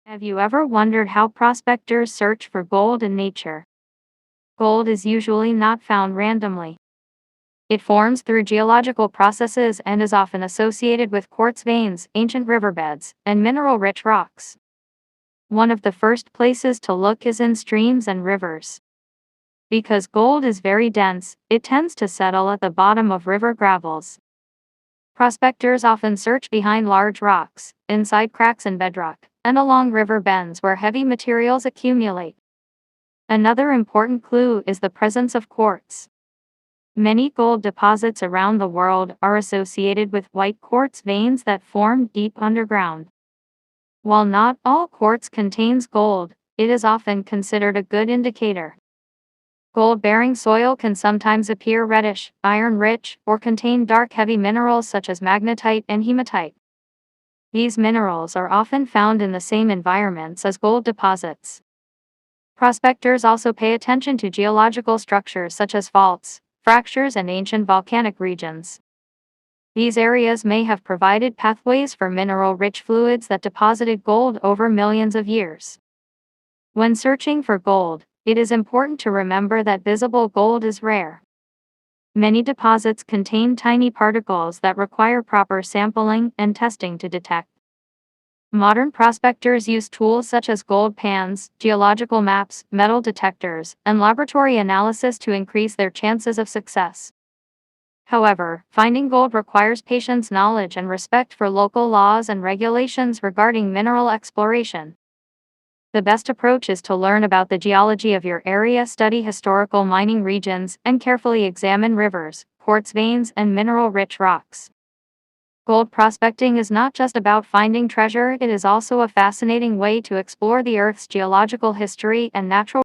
Have you ever wondered how prospectors search for gold in nature? Gold is usually not found randomly. It forms through geological processes and is often associated with quartz veins, ancient riverbeds, and mineral-rich rocks. One of the first places to look is in streams and rivers. Because gold is very dense, it tends to settle at the bottom of river gravels. Prospectors often search behind large rocks, inside cracks in bedrock, and along river bends where heavy materials accumulate. Another important clue is the presence of quartz. Many gold deposits around the world are associated with white quartz veins that form deep underground. While not all quartz contains gold, it is often considered a good indicator. Gold-bearing soil can sometimes appear reddish, iron-rich, or contain dark heavy minerals such as magnetite and hematite. These minerals are often found in the same environments as gold deposits. Prospectors also pay attention to geological structures such as faults, fractures, and ancient volcanic regions. These areas may have provided pathways for mineral-rich fluids that deposited gold over millions of years. When searching for gold, it is important to remember that visible gold is rare. Many deposits contain tiny particles that require proper sampling and testing to detect. Modern prospectors use tools such as gold pans, geological maps, metal detectors, and laboratory analysis to increase their chances of success. However, finding gold requires patience, knowledge, and respect for local laws and regulations regarding mineral exploration. The best approach is to learn about the geology of your area, study historical mining regions, and carefully examine rivers, quartz veins, and mineral-rich rocks. Gold prospecting is not just about finding treasure, it is also a fascinating way to explore the Earth's geological history and natural